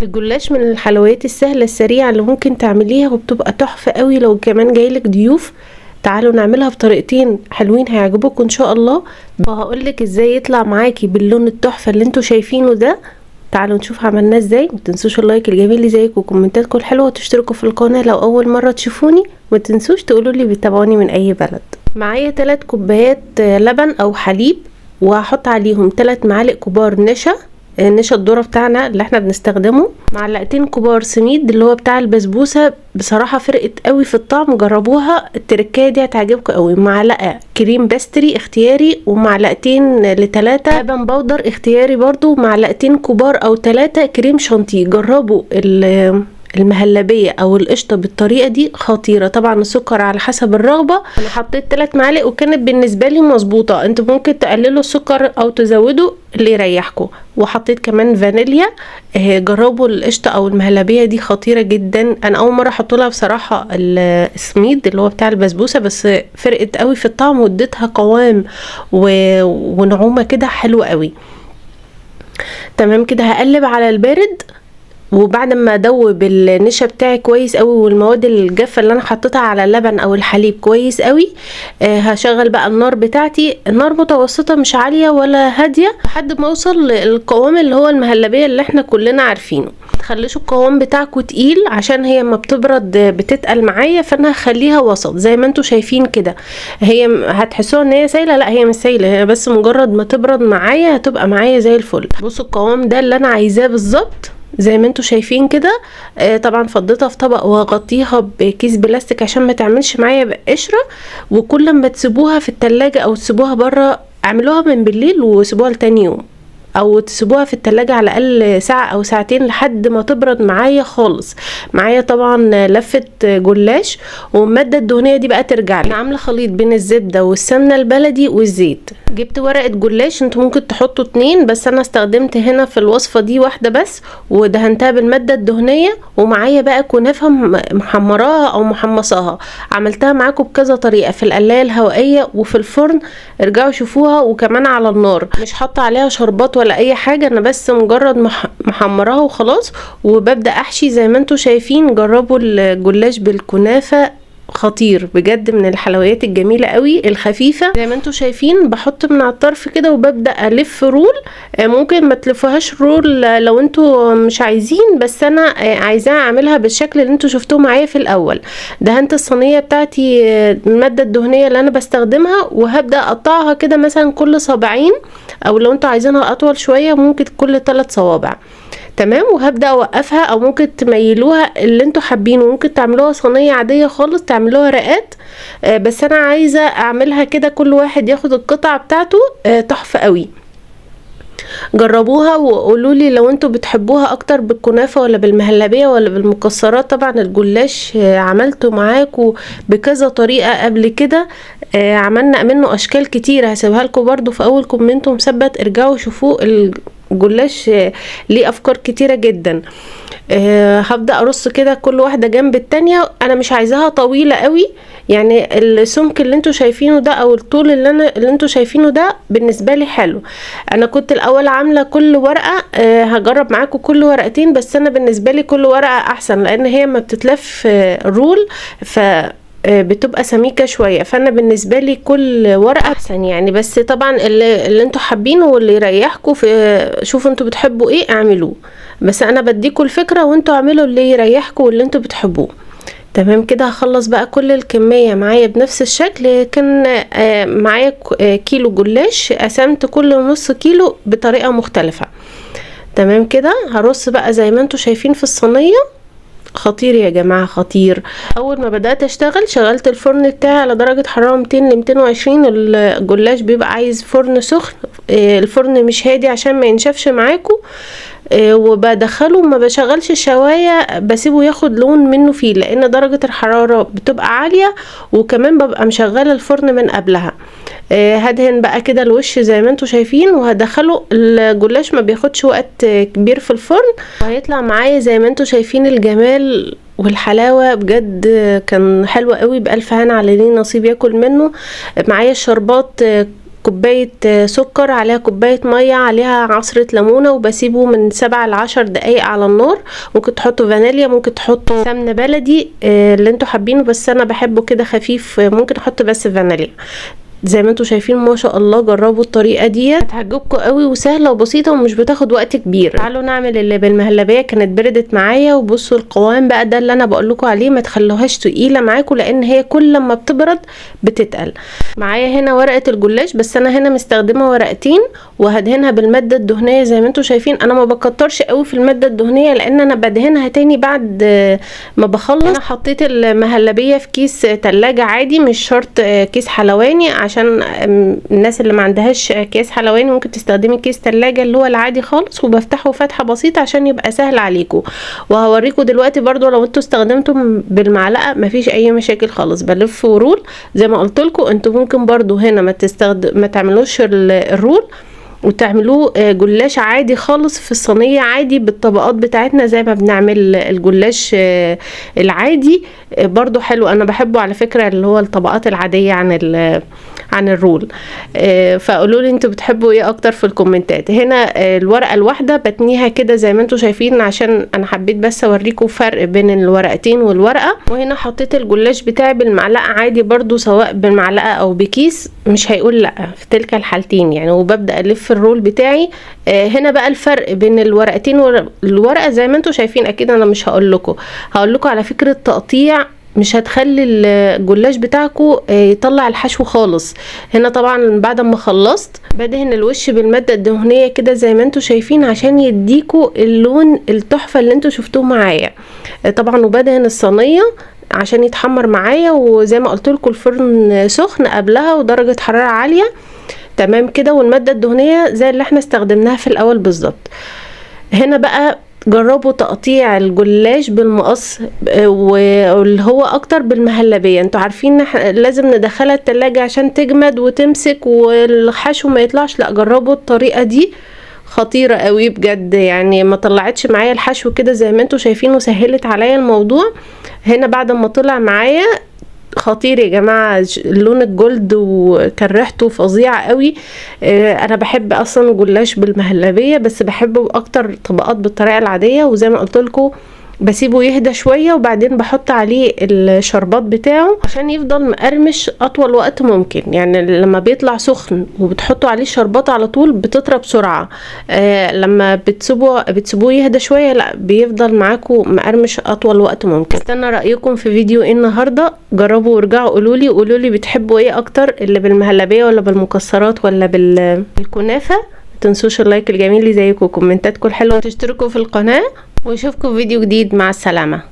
الجلاش من الحلويات السهلة السريعة اللي ممكن تعمليها وبتبقى تحفة قوي لو كمان جايلك ضيوف. تعالوا نعملها بطريقتين حلوين هيعجبوكم ان شاء الله، وهقولك ازاي يطلع معاكي باللون التحفة اللي انتوا شايفينه ده. تعالوا نشوف عملناه ازاي. متنسوش اللايك الجميل اللي زيكم وكومنتاتكم الحلوة، وتشتركوا في القناة لو اول مرة تشوفوني، ومتنسوش تقولولي بتابعوني من اي بلد. معايا 3 كوبايات لبن او حليب، وهحط عليهم 3 معالق كبار نشا الذره بتاعنا اللي احنا بنستخدمه، معلقتين كبار سميد اللي هو بتاع البسبوسه. بصراحه فرقت قوي في الطعم، جربوها التركايه دي هتعجبكم قوي. معلقه كريم باستري اختياري، ومعلقتين ل3 لبن بودر اختياري برضو، معلقتين كبار او 3 كريم شانتيه. جربوا المهلبيه او القشطه بالطريقه دي خطيره. طبعا السكر على حسب الرغبه. انا حطيت 3 معالق وكانت بالنسبه لي مظبوطه، انتوا ممكن تقللوا السكر او تزودوا اللي يريحكم. وحطيت كمان فانيليا. جربوا القشطه او المهلبيه دي خطيره جدا. انا اول مره احط لها بصراحه السميد اللي هو بتاع البسبوسه، بس فرقت قوي في الطعم واديتها قوام ونعومه كده حلوه قوي. تمام كده هقلب على البارد، وبعد ما ادوب النشا بتاعي كويس قوي والمواد الجافه اللي انا حطيتها على اللبن او الحليب كويس قوي، هشغل بقى النار بتاعتي. النار متوسطه مش عاليه ولا هاديه، لحد ما اوصل للقوام اللي هو المهلبيه اللي احنا كلنا عارفينه. تخليش القوام بتاعكم تقيل عشان هي ما بتبرد بتتقل معايا، فانا هخليها وسط زي ما انتوا شايفين كده. هي هتحسوها ان هي سايله، لا هي مش سايله، هي بس مجرد ما تبرد معايا هتبقى معايا زي الفل. بصوا القوام ده اللي انا عايزاه بالظبط زي ما انتوا شايفين كده. طبعا فضيتها في طبق وهغطيها بكيس بلاستيك عشان ما تعملش معايا بقشره. وكل ما تسيبوها في التلاجة او تسيبوها بره، اعملوها من بالليل وسيبوها لتاني يوم، او تسيبوها في التلاجة على الاقل ساعة او ساعتين لحد ما تبرد معايا خالص. معايا طبعا لفة جلاش، والمادة الدهنية دي بقى ترجع لي. انا عاملة خليط بين الزبدة والسمنة البلدي والزيت. جبت ورقة جلاش، انتوا ممكن تحطوا 2 بس انا استخدمت هنا في الوصفة دي واحدة بس، ودهنتها بالمادة الدهنية. ومعايا بقى كنافة محمراها او محمصاها. عملتها معاكم بكذا طريقة، في القلاية الهوائية وفي الفرن، ارجعوا شوفوها. وكمان على النار، مش حاطة عليها شربات ولا اي حاجة، انا بس مجرد محمراها وخلاص. وببدأ احشي زي ما انتوا شايفين. جربوا الجلاش بالكنافة، خطير بجد، من الحلويات الجميلة قوي الخفيفة. زي ما انتوا شايفين بحط من على الطرف كده وببدأ الف رول. ممكن ما تلفوهاش رول لو انتوا مش عايزين، بس انا عايزاها اعملها بالشكل اللي انتوا شفتوه معايا في الاول. دهنت الصينية بتاعتي المادة الدهنية اللي انا بستخدمها، وهبدأ اقطعها كده مثلا كل صابعين، او لو انتوا عايزينها اطول شوية ممكن كل 3 صوابع. تمام. وهبدأ اوقفها، او ممكن تميلوها اللي انتوا حابينه. ممكن تعملوها صينية عادية خالص، تعملوها رقات. بس انا عايزة اعملها كده كل واحد ياخد القطعة بتاعته. تحفة قوي. جربوها وقولوا لي لو انتوا بتحبوها اكتر بالكنافة ولا بالمهلبية ولا بالمكسرات. طبعا الجلاش عملته معاكم بكذا طريقة قبل كده، عملنا منه اشكال كتير، هسيبها لكم برضو في اول كومنت مثبت، ارجعوا شوفوه. الجلاش ليه افكار كتيرة جدا. هبدأ ارص كده كل واحدة جنب التانية. انا مش عايزاها طويلة قوي، يعني السمك اللي انتوا شايفينه ده او الطول اللي انتوا شايفينه ده بالنسبة لي حلو. انا كنت الاول عاملة كل ورقة، هجرب معاكم كل ورقتين، بس انا بالنسبة لي كل ورقة احسن، لان هي ما بتتلف رول بتبقى سميكة شوية. فانا بالنسبة لي كل ورقة احسن يعني. بس طبعا اللي انتوا حابينه واللي يريحكم، شوفوا انتوا بتحبوا ايه اعملوه، بس انا بديكوا الفكرة وانتوا اعملوا اللي يريحكم واللي انتوا بتحبوه. تمام كده. هخلص بقى كل الكمية معايا بنفس الشكل. كان معايا كيلو جلاش، قسمت كل نص كيلو بطريقة مختلفة. تمام كده. هرص بقى زي ما انتوا شايفين في الصينية. خطير يا جماعة، خطير. اول ما بدأت اشتغل شغلت الفرن بتاعي على درجة حرارة 200 ل 220. الجلاش بيبقى عايز فرن سخن، الفرن مش هادي عشان ما ينشفش معاكم. وبدخله، ما بشغلش الشواية، بسيبه ياخد لون منه فيه، لان درجة الحرارة بتبقى عالية. وكمان ببقى مشغلة الفرن من قبلها. هدهن بقى كده الوش زي ما انتوا شايفين، وهدخله. الجلاش ما بياخدش وقت كبير في الفرن، وهيطلع معايا زي ما انتوا شايفين الجمال والحلاوة. بجد كان حلو قوي، بألف هنا على ليه نصيب ياكل منه. معايا الشربات كوباية سكر، عليها كوباية مية، عليها عصرة ليمونة، وبسيبه من 7 ل10 دقايق على النار. ممكن تحطوا فانيليا، ممكن تحطوا سمنة بلدي اللي انتوا حابينه، بس انا بحبه كده خفيف، ممكن احط بس فانيليا. زي ما انتوا شايفين ما شاء الله، جربوا الطريقه دي هتعجبكم قوي وسهله وبسيطه ومش بتاخد وقت كبير. تعالوا نعمل اللي بالمهلبيه. كانت بردت معايا، وبصوا القوام بقى ده اللي انا بقول لكم عليه، ما تخلوهاش تقيله معاكم لان هي كل لما بتبرد بتتقل. معايا هنا ورقه الجلاش، بس انا هنا مستخدمه ورقتين وهدهنها بالماده الدهنيه. زي ما انتوا شايفين انا ما بكترش قوي في الماده الدهنيه لان انا بدهنها تاني بعد ما بخلص. انا حطيت المهلبيه في كيس تلاجة عادي، مش شرط كيس حلواني، عشان الناس اللي ما عندهاش كيس حلواني ممكن تستخدمي كيس تلاجة اللي هو العادي خالص، وبفتحه فتحه بسيطه عشان يبقى سهل عليكم. وهوريكم دلوقتي برضو لو انتوا استخدمتم بالمعلقه مفيش اي مشاكل خالص. بلف رول زي ما قلت لكم. انتوا ممكن برضو هنا ما تعملوش الرول وتعملوه جلاش عادي خالص في الصينيه عادي بالطبقات بتاعتنا زي ما بنعمل الجلاش العادي، برضو حلو. انا بحبه على فكره اللي هو الطبقات العاديه عن الرول. فقولوا لي انتوا بتحبوا ايه اكتر في الكومنتات. هنا الورقه الواحده بتنيها كده زي ما انتوا شايفين، عشان انا حبيت بس اوريكم فرق بين الورقتين والورقه. وهنا حطيت الجلاش بتاعي بالمعلقه عادي برضو، سواء بالمعلقه او بكيس مش هيقول لا في تلك الحالتين يعني. وببدا الف الرول بتاعي. هنا بقى الفرق بين الورقتين والورقه زي ما انتوا شايفين. اكيد انا مش هقول لكم على فكره تقطيع مش هتخلي الجلاش بتاعكم يطلع الحشو خالص. هنا طبعا بعد ما خلصت بدهن الوش بالماده الدهنيه كده زي ما انتوا شايفين عشان يديكوا اللون التحفه اللي انتوا شفتوه معايا. طبعا وبدهن الصينيه عشان يتحمر معايا، وزي ما قلت لكم الفرن سخن قبلها ودرجه حراره عاليه تمام كده. والماده الدهنيه زي اللي احنا استخدمناها في الاول بالظبط. هنا بقى جربوا تقطيع الجلاش بالمقص واللي هو اكتر بالمهلبيه. انتوا عارفين لازم ندخلها التلاجة عشان تجمد وتمسك والحشو ما يطلعش. لا جربوا الطريقه دي خطيره قوي بجد يعني. ما طلعتش معايا الحشو كده زي ما انتوا شايفين وسهلت عليا الموضوع. هنا بعد ما طلع معايا خطير يا جماعه، لون الجولد وكان ريحته فظيعه قوي. انا بحب اصلا الجلاش بالمهلبيه، بس بحبه اكتر طبقات بالطريقه العاديه. وزي ما قلت لكم بسيبه يهدى شويه وبعدين بحط عليه الشربات بتاعه عشان يفضل مقرمش اطول وقت ممكن. يعني لما بيطلع سخن وبتحطوا عليه شربات على طول بتطرى بسرعه. لما بتسيبوه يهدى شويه لا بيفضل معاكم مقرمش اطول وقت ممكن. استنى رايكم في فيديو ايه النهارده. جربوا وارجعوا قولوا لي بتحبوا ايه اكتر، اللي بالمهلبيه ولا بالمكسرات ولا بالكنافه. متنسوش اللايك الجميل اللي زيكم وكومنتاتكم الحلوه، تشتركوا في القناه، واشوفكم في فيديو جديد. مع السلامه.